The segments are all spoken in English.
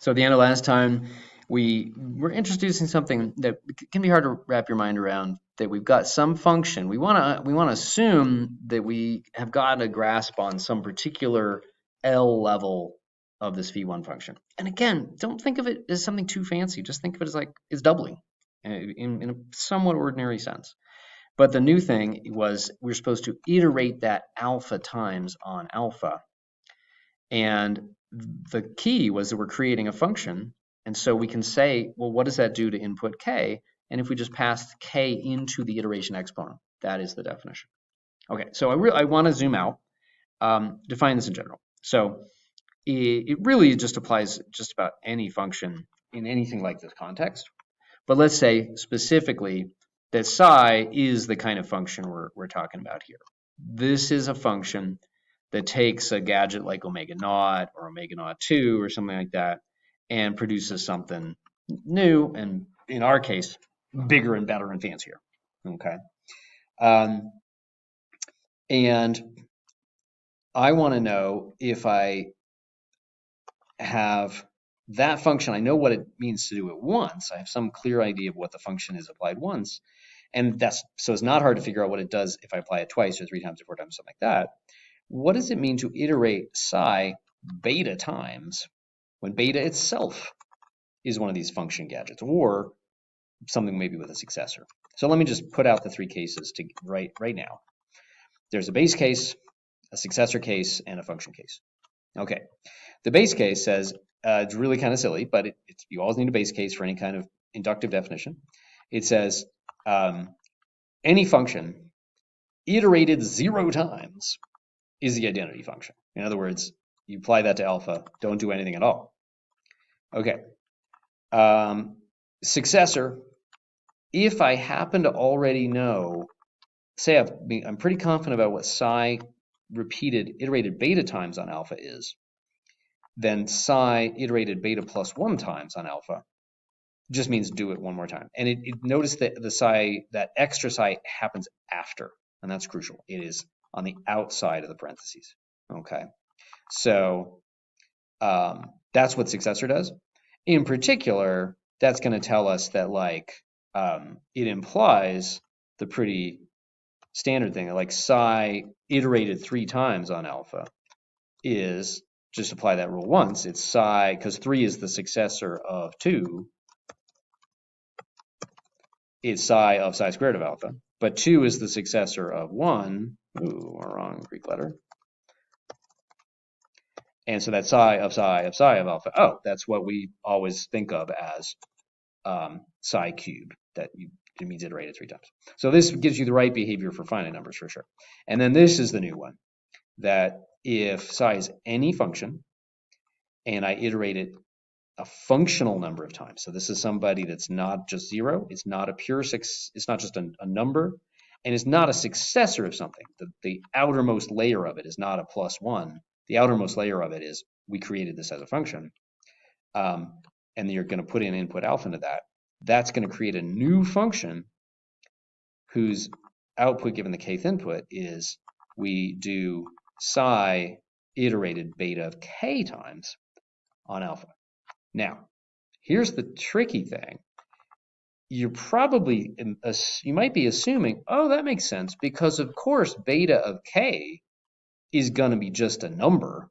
So at the end of last time, we were introducing something that can be hard to wrap your mind around. That we've got some function. We want to assume that we have got a grasp on some particular L level of this v1 function. And again, don't think of it as something too fancy. Just think of it as like it's doubling in a somewhat ordinary sense. But the new thing was we're supposed to iterate that alpha times on alpha. And the key was that we're creating a function. And so we can say, well, what does that do to input k? And if we just pass k into the iteration exponent, that is the definition. Okay, so I want to zoom out, define this in general. So it really just applies just about any function in anything like this context. But let's say specifically that psi is the kind of function we're talking about here. This is a function that takes a gadget like omega naught or omega naught 2 or something like that and produces something new, and in our case, bigger and better and fancier. Okay. And I want to know if I have that function, I know what it means to do it once. I have some clear idea of what the function is applied once. And so it's not hard to figure out what it does if I apply it twice or 3 times or 4 times, something like that. What does it mean to iterate psi beta times when beta itself is one of these function gadgets, or something maybe with a successor? So let me just put out the 3 cases to right now. There's a base case, a successor case, and a function case. Okay, the base case says, it's really kind of silly, but you always need a base case for any kind of inductive definition. It says any function iterated 0 times is the identity function. In other words, you apply that to alpha, don't do anything at all. Okay. Successor, if I happen to already know, say I'm pretty confident about what psi repeated iterated beta times on alpha is, then psi iterated beta plus 1 times on alpha just means do it one more time. And notice that the psi, that extra psi happens after, and that's crucial. It is on the outside of the parentheses. Okay, so that's what successor does. In particular, that's going to tell us that it implies the pretty standard thing that psi iterated 3 times on alpha is, just apply that rule once, it's psi, because 3 is the successor of 2, it's psi of psi squared of alpha, but 2 is the successor of 1, ooh, wrong Greek letter, and so that's psi of psi of psi of alpha. Oh, that's what we always think of as psi cubed, that it means iterated 3 times. So this gives you the right behavior for finite numbers for sure. And then this is the new one, that if psi is any function and I iterate it a functional number of times, so this is somebody that's not just 0, it's not a pure it's not just a number, and it's not a successor of something. The outermost layer of it is not a plus 1. The outermost layer of it is we created this as a function, and then you're going to put in input alpha into that. That's going to create a new function whose output given the kth input is we do psi iterated beta of k times on alpha. Now, here's the tricky thing. You might be assuming, oh, that makes sense, because of course beta of k is going to be just a number,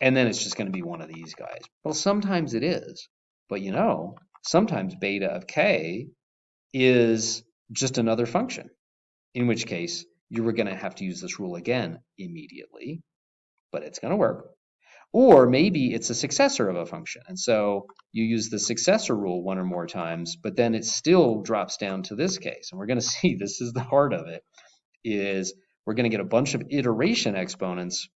and then it's just going to be one of these guys. Well, sometimes it is, but sometimes beta of k is just another function, in which case you were going to have to use this rule again immediately, but it's going to work. Or maybe it's a successor of a function, and so you use the successor rule 1 or more times, but then it still drops down to this case. And we're going to see, this is the heart of it, is we're going to get a bunch of iteration exponents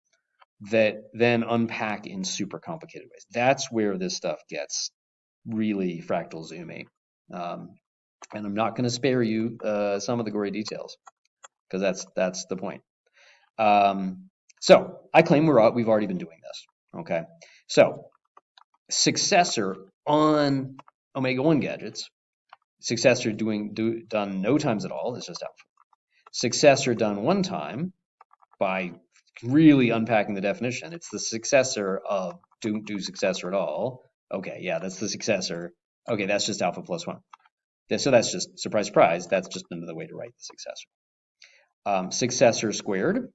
that then unpack in super complicated ways. That's where this stuff gets really fractal zoomy. And I'm not going to spare you some of the gory details, because that's the point. So I claim we've already been doing this. Okay, so successor on omega 1 gadgets, successor done no times at all is just alpha. Successor done 1 time, by really unpacking the definition, it's the successor of do successor at all, Okay, yeah, that's the successor. Okay, that's just alpha plus 1. So that's just, surprise, surprise, that's just another way to write the successor. Successor squared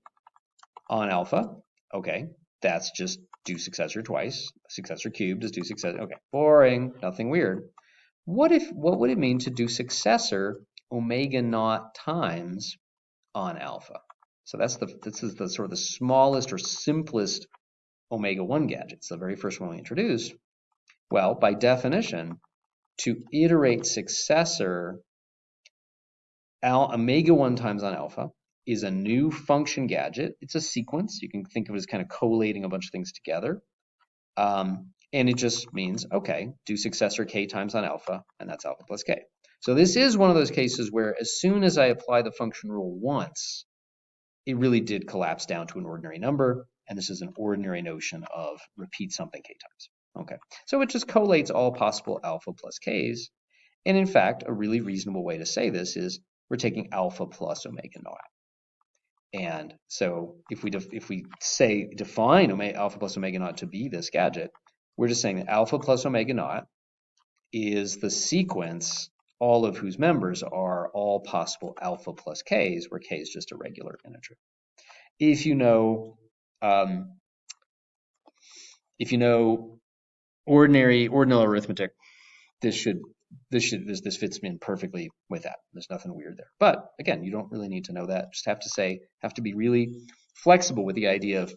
on alpha. Okay, that's just do successor twice. Successor cubed is do successor. Okay, boring, nothing weird. What would it mean to do successor omega naught times on alpha? So this is the sort of the smallest or simplest omega 1 gadget. It's the very first one we introduced. Well, by definition, to iterate successor omega 1 times on alpha is a new function gadget. It's a sequence. You can think of it as kind of collating a bunch of things together. And it just means, okay, do successor k times on alpha, and that's alpha plus k. So this is one of those cases where as soon as I apply the function rule once, it really did collapse down to an ordinary number, and this is an ordinary notion of repeat something k times. Okay, so it just collates all possible alpha plus k's, and in fact, a really reasonable way to say this is we're taking alpha plus omega naught. And so if we define alpha plus omega naught to be this gadget, we're just saying that alpha plus omega naught is the sequence, all of whose members are all possible alpha plus k's, where k is just a regular integer. If you know ordinary arithmetic, this fits in perfectly with that. There's nothing weird there. But again, you don't really need to know that. Just have to be really flexible with the idea of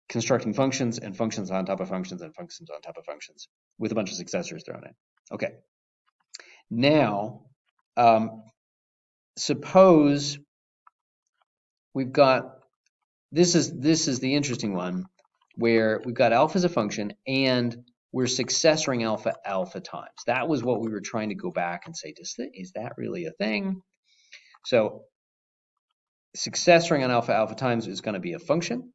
constructing functions and functions on top of functions and functions on top of functions with a bunch of successors thrown in. Okay. Now, suppose we've got this is the interesting one where we've got alpha as a function and we're successoring alpha times. That was what we were trying to go back and say, is that really a thing? So successoring on alpha times is going to be a function.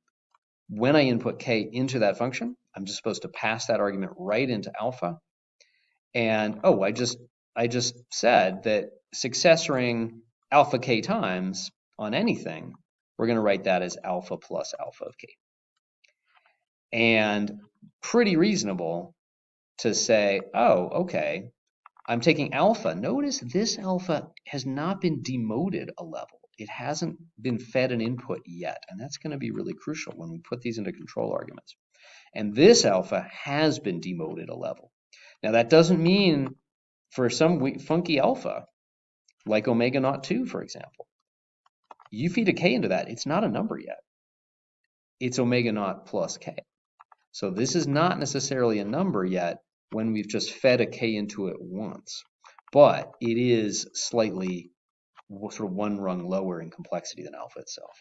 When I input k into that function, I'm just supposed to pass that argument right into alpha. And oh, I just said that successoring alpha k times on anything, we're going to write that as alpha plus alpha of k. And pretty reasonable to say, oh, okay, I'm taking alpha. Notice this alpha has not been demoted a level. It hasn't been fed an input yet. And that's going to be really crucial when we put these into control arguments. And this alpha has been demoted a level. Now, that doesn't mean for some funky alpha, like omega naught 2, for example, you feed a k into that, it's not a number yet. It's omega naught plus k. So this is not necessarily a number yet when we've just fed a k into it once, but it is slightly sort of one rung lower in complexity than alpha itself.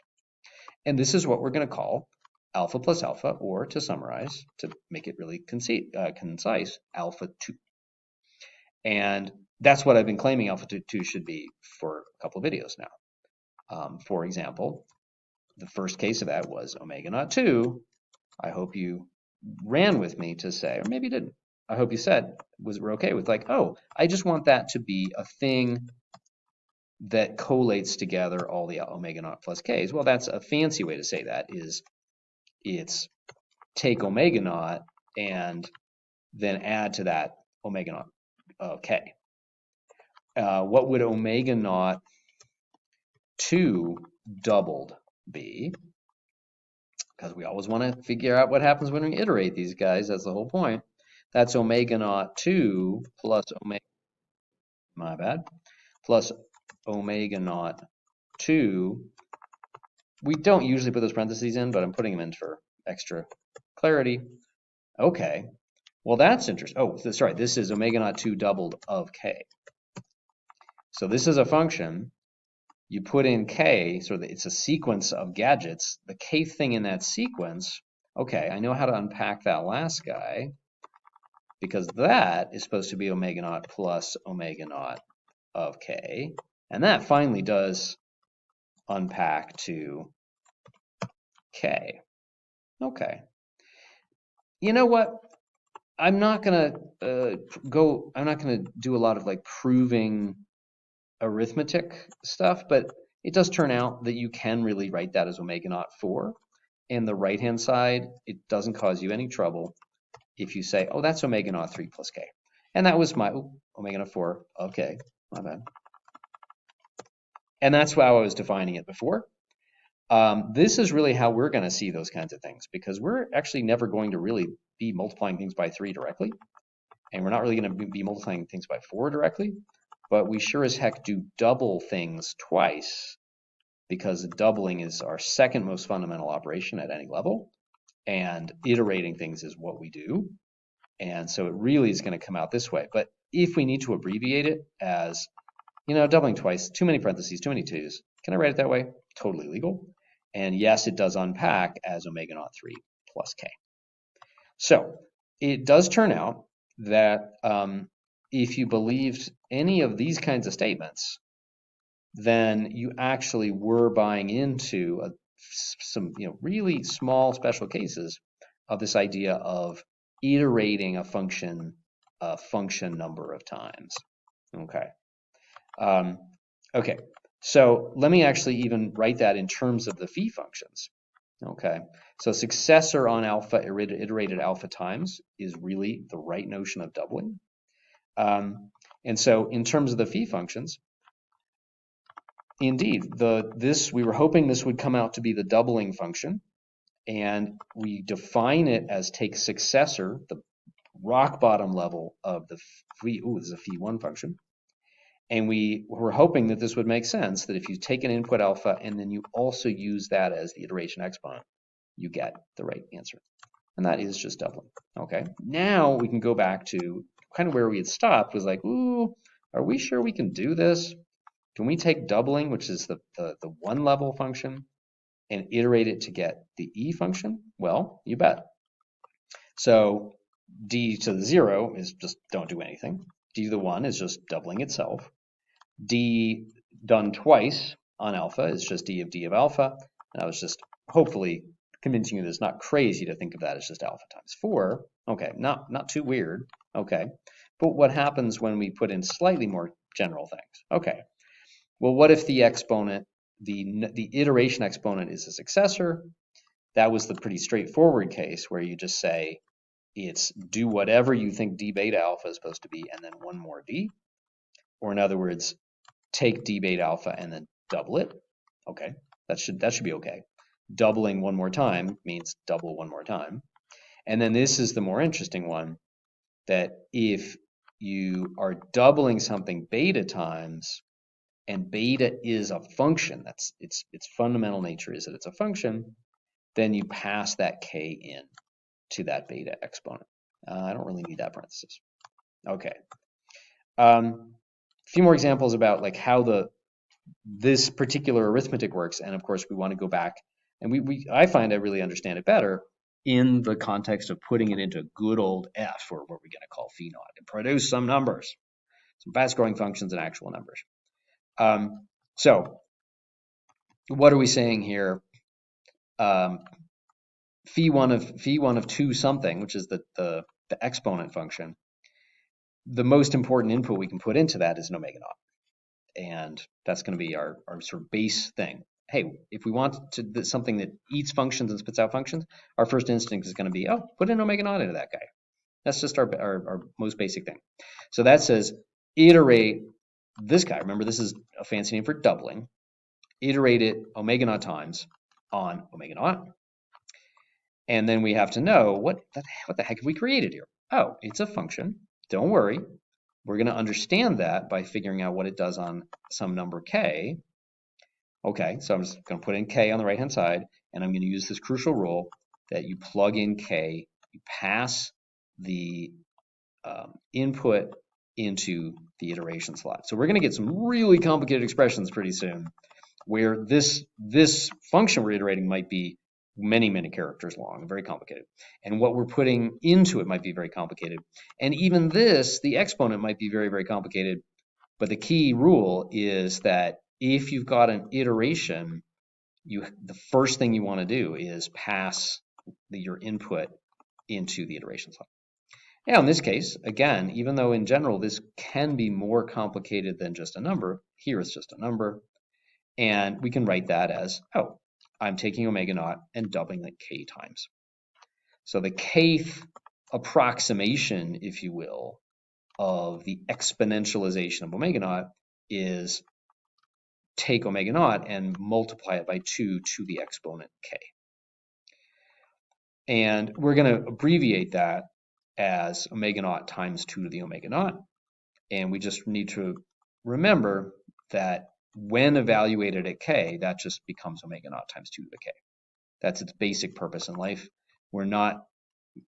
And this is what we're going to call alpha plus alpha, or to summarize, to make it really concise, alpha 2. And that's what I've been claiming alpha 2 should be for a couple of videos now. For example, the first case of that was omega naught 2. I hope you ran with me to say, or maybe you didn't. I hope you said, we're okay with like, oh, I just want that to be a thing that collates together all the omega naught plus k's. Well, that's a fancy way to say that is it's take omega naught and then add to that omega naught of k. What would omega naught 2 doubled be? Because we always want to figure out what happens when we iterate these guys. That's the whole point. That's omega naught 2 plus omega, my bad, plus omega naught 2. We don't usually put those parentheses in, but I'm putting them in for extra clarity. Okay, well, that's interesting. Oh, sorry, this is omega naught 2 doubled of k. So this is a function. You put in k, so it's a sequence of gadgets. The k thing in that sequence, okay, I know how to unpack that last guy, because that is supposed to be omega naught plus omega naught of k. And that finally does unpack to k. Okay. You know what? I'm not gonna do a lot of like proving arithmetic stuff, but it does turn out that you can really write that as omega naught 4. And the right-hand side, it doesn't cause you any trouble. if you say, oh, that's omega naught 3 plus k. And that was my omega naught 4 of k, my bad. And that's how I was defining it before. This is really how we're going to see those kinds of things, because we're actually never going to really be multiplying things by 3 directly. And we're not really going to be multiplying things by 4 directly. But we sure as heck do double things twice, because doubling is our second most fundamental operation at any level. And iterating things is what we do. And so it really is going to come out this way. But if we need to abbreviate it as, doubling twice, too many parentheses, too many 2's, can I write it that way? Totally legal. And yes, it does unpack as omega naught 3 plus k. So it does turn out that if you believed any of these kinds of statements, then you actually were buying into some really small special cases of this idea of iterating a function number of times. Okay. Okay. So let me actually even write that in terms of the phi functions. Okay. So successor on alpha iterated alpha times is really the right notion of doubling. And so in terms of the phi functions, indeed, we were hoping this would come out to be the doubling function, and we define it as take successor, the rock bottom level of the phi. Ooh, this is a phi1 function. And we were hoping that this would make sense, that if you take an input alpha and then you also use that as the iteration exponent, you get the right answer. And that is just doubling. Okay, now we can go back to kind of where we had stopped, was like, ooh, are we sure we can do this? Can we take doubling, which is the one level function, and iterate it to get the e function? Well, you bet. So d to the 0 is just don't do anything. D to the 1 is just doubling itself. D done twice on alpha is just d of alpha. And I was just hopefully convincing you that it's not crazy to think of that as just alpha times 4. Okay, not too weird. Okay, but what happens when we put in slightly more general things? Okay, well, what if the exponent, the iteration exponent is a successor? That was the pretty straightforward case where you just say it's do whatever you think d beta alpha is supposed to be and then one more d. Or in other words, take d beta alpha and then double it. Okay, that should be okay. Doubling one more time means double one more time. And then this is the more interesting one, that if you are doubling something beta times, and beta is a function, that's its fundamental nature is that it's a function, then you pass that k in to that beta exponent. I don't really need that parenthesis. Okay. A few more examples about like how this particular arithmetic works, and of course we want to go back, and I find I really understand it better in the context of putting it into good old f, or what we're going to call phi naught, and produce some numbers, some fast-growing functions and actual numbers. So what are we saying here? Phi1 of 2 something, which is the exponent function. The most important input we can put into that is an omega naught. And that's going to be our sort of base thing. Hey, if we want something that eats functions and spits out functions, our first instinct is going to be, oh, put an omega naught into that guy. That's just our most basic thing. So that says iterate this guy. Remember, this is a fancy name for doubling. Iterate it omega naught times on omega naught. And then we have to know what the heck have we created here? Oh, it's a function. Don't worry. We're going to understand that by figuring out what it does on some number k. Okay, so I'm just going to put in k on the right-hand side, and I'm going to use this crucial rule that you plug in k, you pass the input into the iteration slot. So we're going to get some really complicated expressions pretty soon, where this function we're iterating might be many characters long, very complicated. And what we're putting into it might be very complicated. And even this, the exponent, might be very complicated. But the key rule is that if you've got an iteration, the first thing you want to do is pass your input into the iteration slot. Now, in this case, again, even though in general this can be more complicated than just a number, here it's just a number. And we can write that as, oh, I'm taking omega naught and doubling it k times. So the kth approximation, if you will, of the exponentialization of omega naught is take omega naught and multiply it by 2 to the exponent k. And we're going to abbreviate that as omega naught times 2 to the omega naught. And we just need to remember that when evaluated at k, that just becomes omega naught times 2 to the k. That's its basic purpose in life. We're not,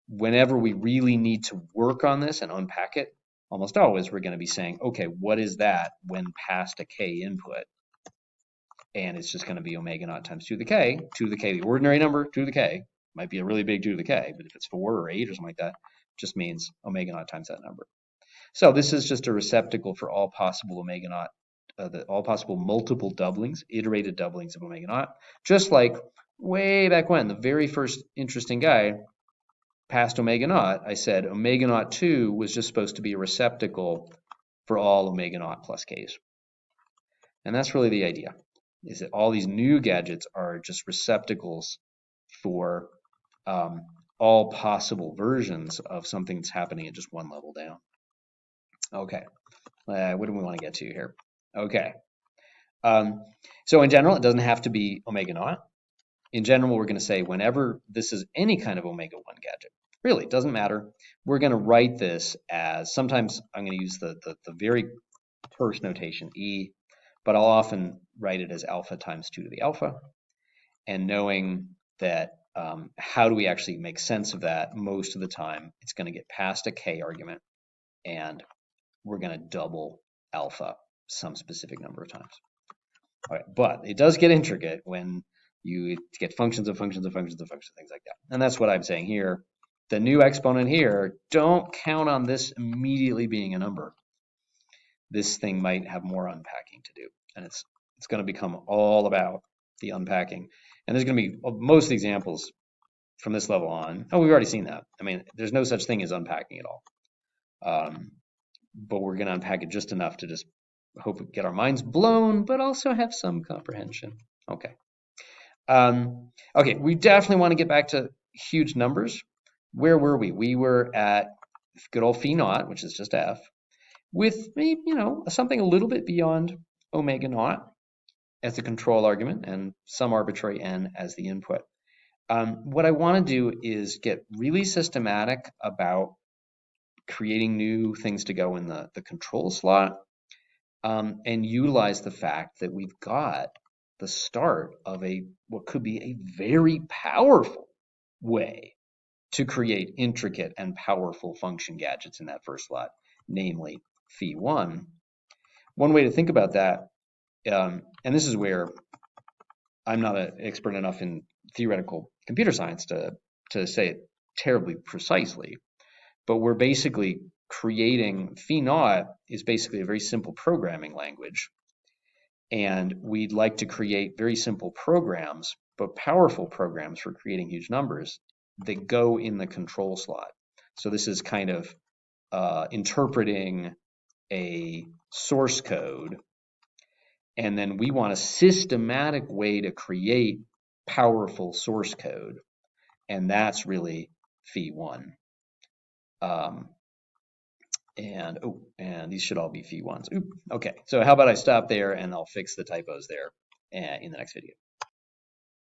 whenever we really need to work on this and unpack it, almost always we're going to be saying, okay, what is that when past a k input? And it's just going to be omega naught times 2 to the k. 2 to the k, the ordinary number, 2 to the k. Might be a really big 2 to the k, but if it's 4 or 8 or something like that, it just means omega naught times that number. So this is just a receptacle for all possible omega naught, all possible multiple doublings, iterated doublings of omega naught. Just like way back when, the very first interesting guy past omega naught, I said omega naught 2 was just supposed to be a receptacle for all omega naught plus k's. And that's really the idea, is that all these new gadgets are just receptacles for all possible versions of something that's happening at just one level down. Okay, what do we want to get to here? Okay, so in general, it doesn't have to be omega naught. In general, we're going to say whenever this is any kind of omega 1 gadget, really, it doesn't matter. We're going to write this as, sometimes I'm going to use the very terse notation E, but I'll often write it as alpha times 2 to the alpha. And knowing that how do we actually make sense of that, most of the time, it's going to get past a k argument, and we're going to double alpha some specific number of times. All right, but it does get intricate when you get functions of functions of functions of functions, things like that. And that's what I'm saying here. The new exponent here, don't count on this immediately being a number. This thing might have more unpacking to do, and it's going to become all about the unpacking. And there's going to be most of the examples from this level on. Oh, we've already seen that. I mean, there's no such thing as unpacking at all. But we're going to unpack it just enough to just hope we get our minds blown, but also have some comprehension. Okay. Okay, we definitely want to get back to huge numbers. Where were we? We were at good old phi naught, which is just f, with maybe, something a little bit beyond omega naught as the control argument and some arbitrary n as the input. What I want to do is get really systematic about creating new things to go in the control slot, and utilize the fact that we've got the start of what could be a very powerful way to create intricate and powerful function gadgets in that first slot, namely phi1. One way to think about that, and this is where I'm not an expert enough in theoretical computer science to say it terribly precisely, but we're basically creating phi naught is basically a very simple programming language. And we'd like to create very simple programs, but powerful programs for creating huge numbers that go in the control slot. So this is kind of interpreting a source code, and then we want a systematic way to create powerful source code, and that's really phi1. And these should all be phi1s. Okay, so how about I stop there and I'll fix the typos there in the next video.